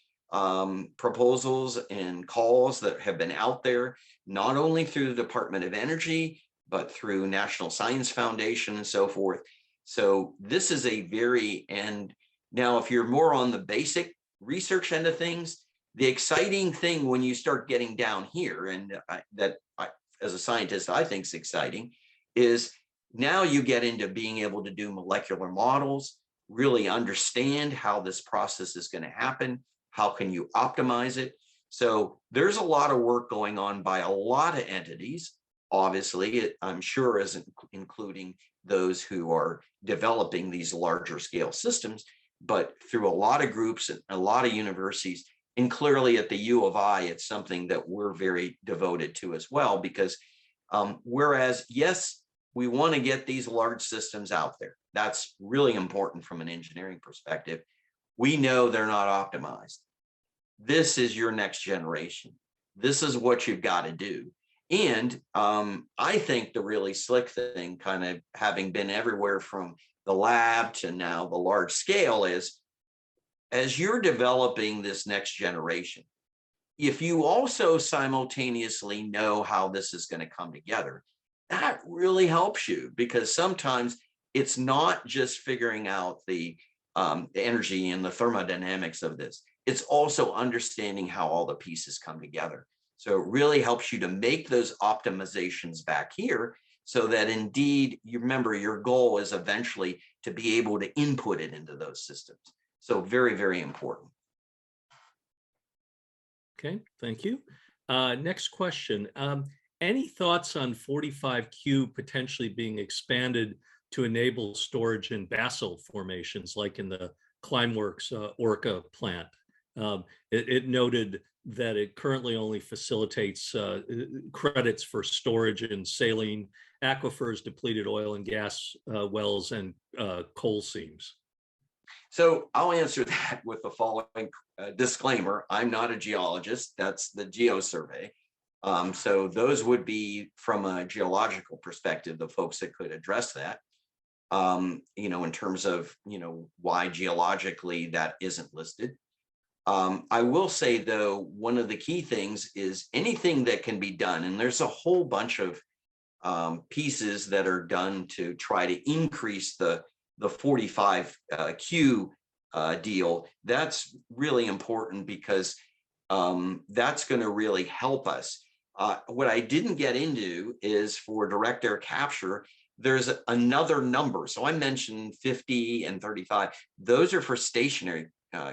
proposals and calls that have been out there, not only through the Department of Energy, but through National Science Foundation and so forth. So this is a and now if you're more on the basic research end of things, the exciting thing when you start getting down here, and as a scientist, I think is exciting, is now you get into being able to do molecular models, really understand how this process is going to happen. How can you optimize it? So there's a lot of work going on by a lot of entities. Obviously, I'm sure isn't including those who are developing these larger scale systems, but through a lot of groups and a lot of universities, and clearly at the U of I, it's something that we're very devoted to as well, because whereas, yes, we want to get these large systems out there. That's really important from an engineering perspective. We know they're not optimized. This is your next generation. This is what you've got to do. And I think the really slick thing, kind of having been everywhere from the lab to now the large scale, is as you're developing this next generation, if you also simultaneously know how this is going to come together, that really helps you, because sometimes it's not just figuring out the energy and the thermodynamics of this. It's also understanding how all the pieces come together. So it really helps you to make those optimizations back here, so that indeed, you remember, your goal is eventually to be able to input it into those systems. So very, very important. Okay, thank you. Next question. Any thoughts on 45Q potentially being expanded to enable storage in basal formations, like in the Kleinworks Orca plant? It noted that it currently only facilitates credits for storage in saline aquifers, depleted oil and gas wells, and coal seams. So I'll answer that with the following disclaimer. I'm not a geologist. That's the GeoSurvey. So those would be, from a geological perspective, the folks that could address that. In terms of, why geologically that isn't listed. I will say, though, one of the key things is anything that can be done, and there's a whole bunch of pieces that are done to try to increase the 45Q deal. That's really important, because that's going to really help us. What I didn't get into is for direct air capture, there's another number. So I mentioned 50 and 35. Those are for stationary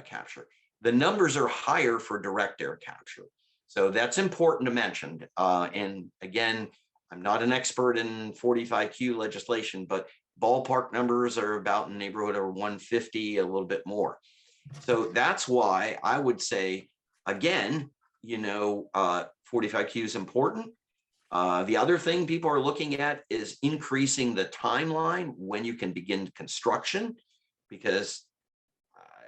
capture. The numbers are higher for direct air capture. So that's important to mention. And again, I'm not an expert in 45Q legislation, but ballpark numbers are about in the neighborhood of 150, a little bit more. So that's why I would say, again, 45Q is important. The other thing people are looking at is increasing the timeline when you can begin construction, because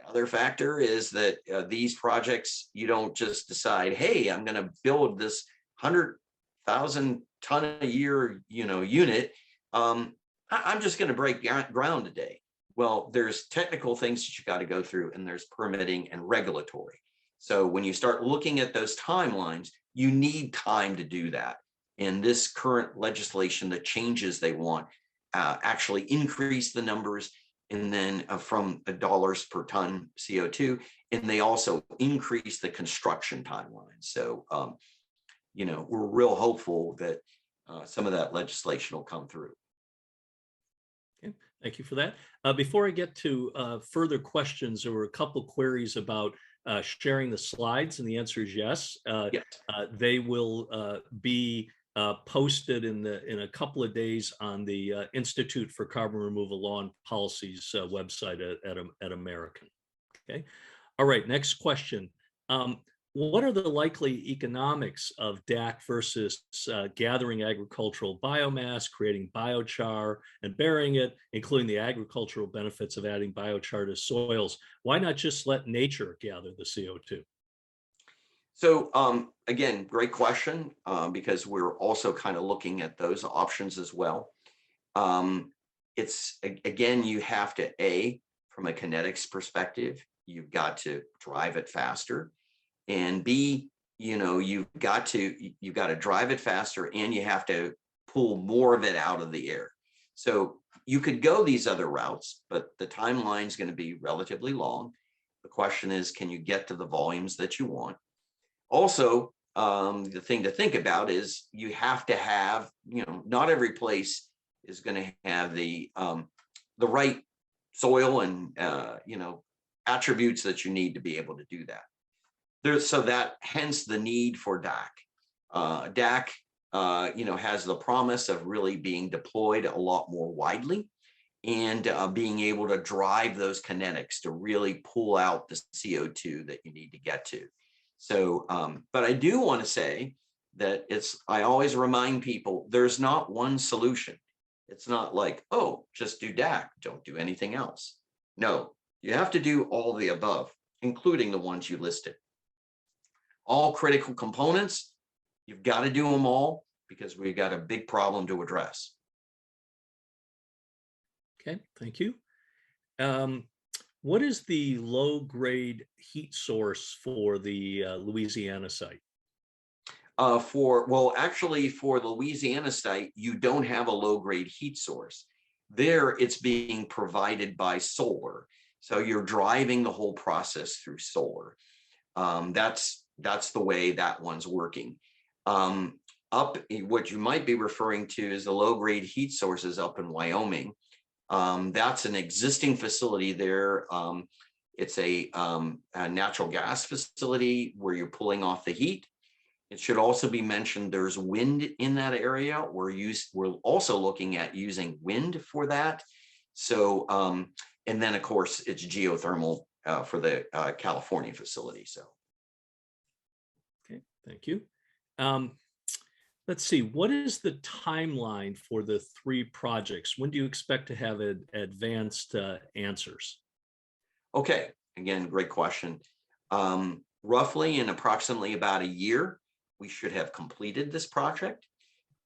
other factor is that these projects, you don't just decide, hey, I'm going to build this 100,000 ton a year, unit. I'm just going to break ground today. Well, there's technical things that you got to go through, and there's permitting and regulatory. So when you start looking at those timelines, you need time to do that. And this current legislation, the changes they want, actually increase the numbers, and then from dollars per ton CO2, and they also increase the construction timeline. So, we're real hopeful that some of that legislation will come through. Okay, thank you for that. Before I get to further questions, there were a couple queries about sharing the slides, and the answer is yes. Yes. They will be posted in a couple of days on the Institute for Carbon Removal Law and Policy's website at American. Okay. All right. Next question. What are the likely economics of DAC versus gathering agricultural biomass, creating biochar, and burying it, including the agricultural benefits of adding biochar to soils? Why not just let nature gather the CO2? So again, great question, because we're also kind of looking at those options as well. Again, you have to, from a kinetics perspective, you've got to drive it faster, and B, you've got to drive it faster, and you have to pull more of it out of the air. So you could go these other routes, but the timeline is going to be relatively long. The question is, can you get to the volumes that you want? Also, the thing to think about is you have to have, not every place is going to have the right soil and attributes that you need to be able to do that. So that hence the need for DAC. DAC, has the promise of really being deployed a lot more widely, and being able to drive those kinetics to really pull out the CO2 that you need to get to. So, but I do want to say that I always remind people, there's not one solution. It's not like, oh, just do DAC, don't do anything else. No, you have to do all the above, including the ones you listed. All critical components, you've got to do them all, because we've got a big problem to address. Okay, thank you. What is the low-grade heat source for the Louisiana site? Actually, for the Louisiana site, you don't have a low-grade heat source. There, it's being provided by solar. So you're driving the whole process through solar. That's the way that one's working. What you might be referring to is the low-grade heat sources up in Wyoming. That's an existing facility there. It's a natural gas facility where you're pulling off the heat. It should also be mentioned there's wind in that area. We're also looking at using wind for that. So, and then of course it's geothermal for the California facility. So. Okay, thank you. Let's see, what is the timeline for the 3 projects? When do you expect to have advanced answers? Okay, again, great question. Roughly in approximately about a year, we should have completed this project,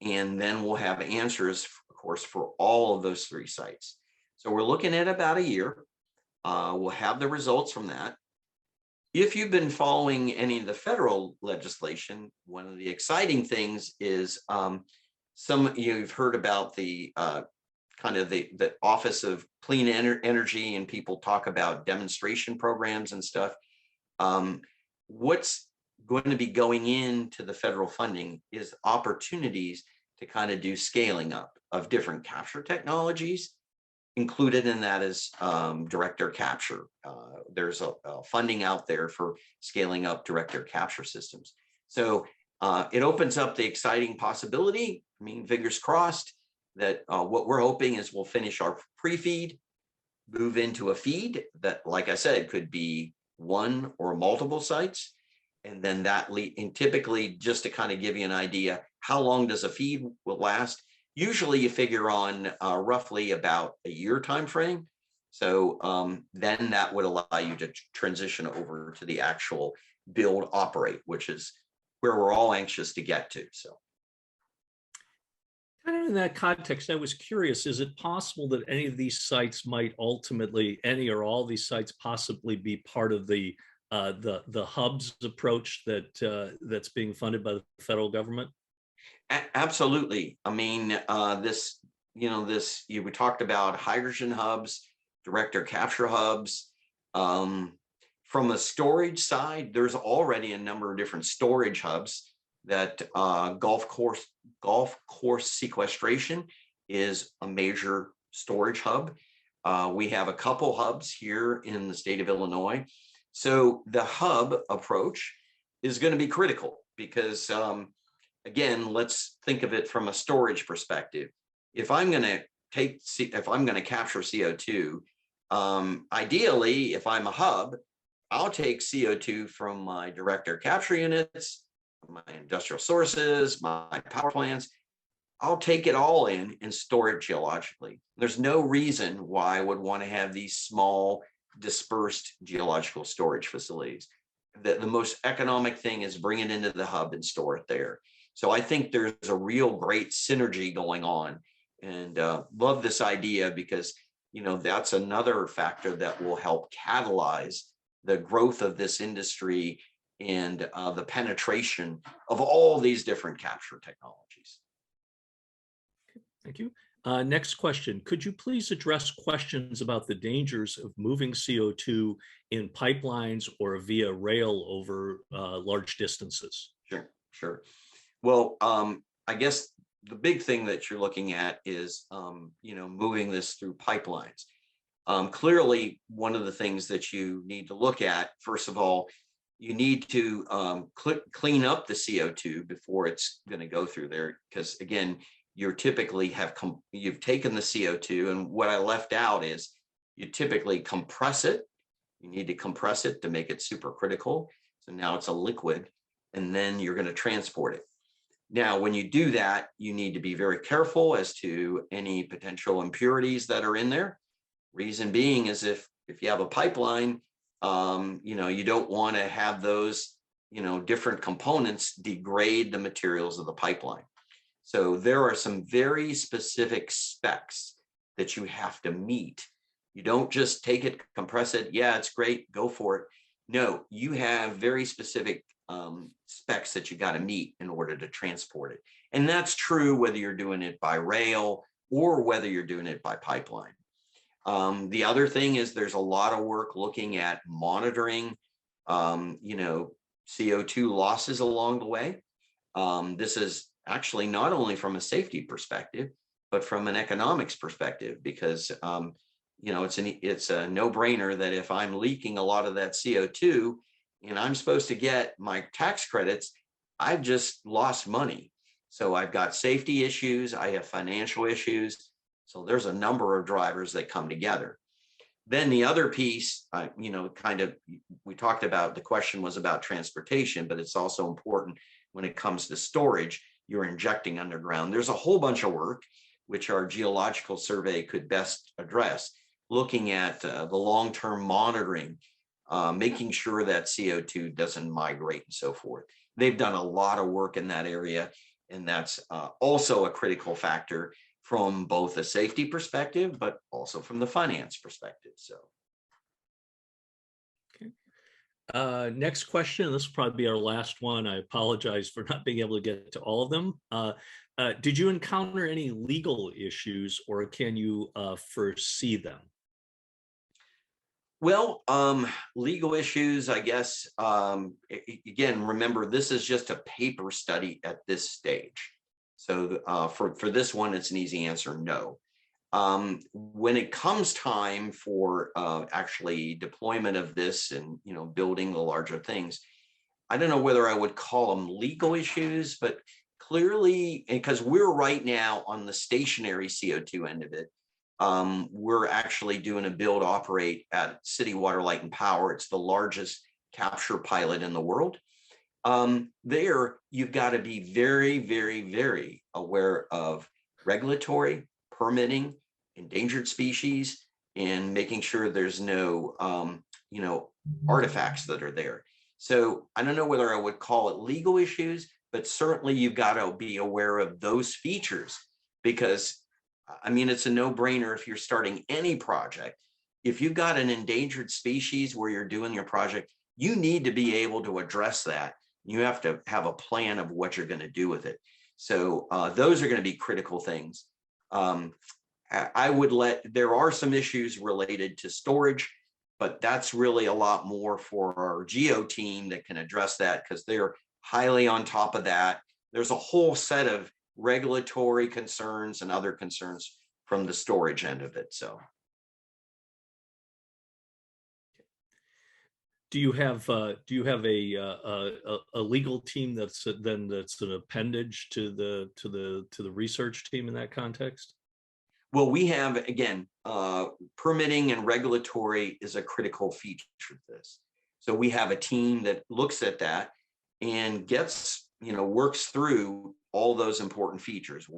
and then we'll have answers, of course, for all of those 3 sites. So we're looking at about a year. We'll have the results from that. If you've been following any of the federal legislation, one of the exciting things is you've heard about the kind of the Office of Clean Energy, and people talk about demonstration programs and stuff. What's going to be going into the federal funding is opportunities to kind of do scaling up of different capture technologies. Included in that is direct air capture. There's a funding out there for scaling up direct air capture systems. So it opens up the exciting possibility. I mean, fingers crossed that what we're hoping is we'll finish our pre-feed, move into a feed that, like I said, could be 1 or multiple sites. And then that and typically, just to kind of give you an idea, how long does a feed will last? Usually you figure on roughly about a year time frame. So then that would allow you to transition over to the actual build operate, which is where we're all anxious to get to. So kind of in that context, I was curious, is it possible that any of these sites might ultimately, any or all these sites possibly be part of the hubs approach that's being funded by the federal government? Absolutely. I mean, we talked about hydrogen hubs, direct air capture hubs. From a storage side, there's already a number of different storage hubs that golf course sequestration is a major storage hub. We have a couple hubs here in the state of Illinois. So the hub approach is going to be critical because again, let's think of it from a storage perspective. If I'm going to capture CO2, ideally, if I'm a hub, I'll take CO2 from my direct air capture units, my industrial sources, my power plants. I'll take it all in and store it geologically. There's no reason why I would want to have these small dispersed geological storage facilities. the most economic thing is bring it into the hub and store it there. So I think there's a real great synergy going on, and love this idea because, that's another factor that will help catalyze the growth of this industry and the penetration of all these different capture technologies. Thank you. Next question. Could you please address questions about the dangers of moving CO2 in pipelines or via rail over large distances? Sure. Well, I guess the big thing that you're looking at is, moving this through pipelines. Clearly, one of the things that you need to look at, first of all, you need to clean up the CO2 before it's going to go through there. Because again, you're typically you've taken the CO2, and what I left out is you typically compress it. You need to compress it to make it supercritical. So now it's a liquid, and then you're going to transport it. Now, when you do that, you need to be very careful as to any potential impurities that are in there. Reason being is if you have a pipeline, you don't want to have those, different components degrade the materials of the pipeline. So there are some very specific specs that you have to meet. You don't just take it, compress it. Yeah, it's great. Go for it. No, you have very specific specs that you got to meet in order to transport it. And that's true whether you're doing it by rail or whether you're doing it by pipeline. The other thing is there's a lot of work looking at monitoring, CO2 losses along the way. This is actually not only from a safety perspective, but from an economics perspective, because it's a no-brainer that if I'm leaking a lot of that CO2 and I'm supposed to get my tax credits, I've just lost money. So I've got safety issues, I have financial issues. So there's a number of drivers that come together. Then the other piece, we talked about, the question was about transportation, but it's also important when it comes to storage. You're injecting underground. There's a whole bunch of work which our geological survey could best address, looking at the long-term monitoring, making sure that CO2 doesn't migrate and so forth. They've done a lot of work in that area, and that's also a critical factor from both a safety perspective, but also from the finance perspective. So. Next question, this will probably be our last one. I apologize for not being able to get to all of them. Did you encounter any legal issues, or can you foresee them? Well, legal issues, I guess, again, remember, this is just a paper study at this stage. So for this one, it's an easy answer, no. When it comes time for actually deployment of this and building the larger things, I don't know whether I would call them legal issues, but clearly, because we're right now on the stationary CO2 end of it, we're actually doing a build operate at City Water, Light and Power. It's the largest capture pilot in the world. There, you've got to be very, very, very aware of regulatory, permitting, endangered species, and making sure there's no, artifacts that are there. So I don't know whether I would call it legal issues, but certainly you've got to be aware of those features, because it's a no-brainer if you're starting any project. If you've got an endangered species where you're doing your project, you need to be able to address that. You have to have a plan of what you're going to do with it. So those are going to be critical things. There are some issues related to storage, but that's really a lot more for our geo team that can address that, because they're highly on top of that. There's a whole set of regulatory concerns and other concerns from the storage end of it. So. Do you have a legal team that's an appendage to the research team in that context? Well, we have, again, permitting and regulatory is a critical feature of this. So we have a team that looks at that and works through all those important features,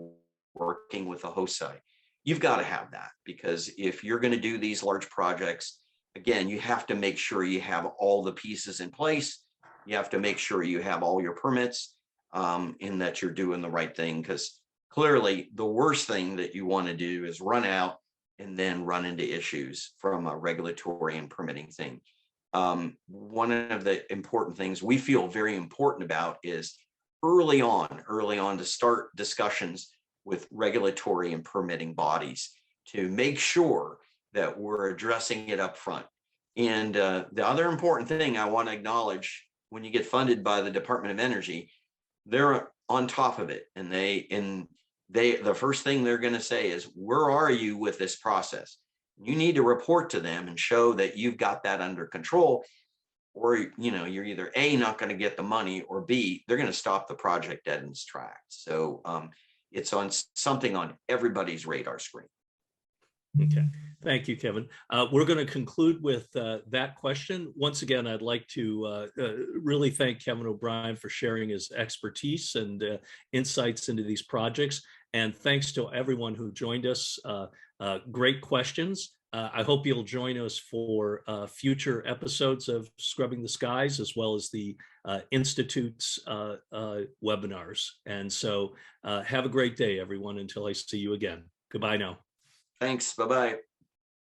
working with the host site. You've got to have that, because if you're going to do these large projects, again, you have to make sure you have all the pieces in place You have to make sure you have all your permits and that you're doing the right thing, because clearly the worst thing that you want to do is run out and then run into issues from a regulatory and permitting thing. One of the important things we feel very important about is early on to start discussions with regulatory and permitting bodies to make sure that we're addressing it up front. And the other important thing I want to acknowledge, when you get funded by the Department of Energy, they're on top of it, and the first thing they're going to say is, where are you with this process? You need to report to them and show that you've got that under control, or you're either A, not going to get the money, or B, they're going to stop the project dead in its tracks. So it's on something on everybody's radar screen. Okay, thank you, Kevin. We're going to conclude with that question. Once again, I'd like to really thank Kevin O'Brien for sharing his expertise and insights into these projects. And thanks to everyone who joined us. Great questions. I hope you'll join us for future episodes of Scrubbing the Skies, as well as the Institute's webinars. And so have a great day, everyone, until I see you again. Goodbye now. Thanks. Bye-bye.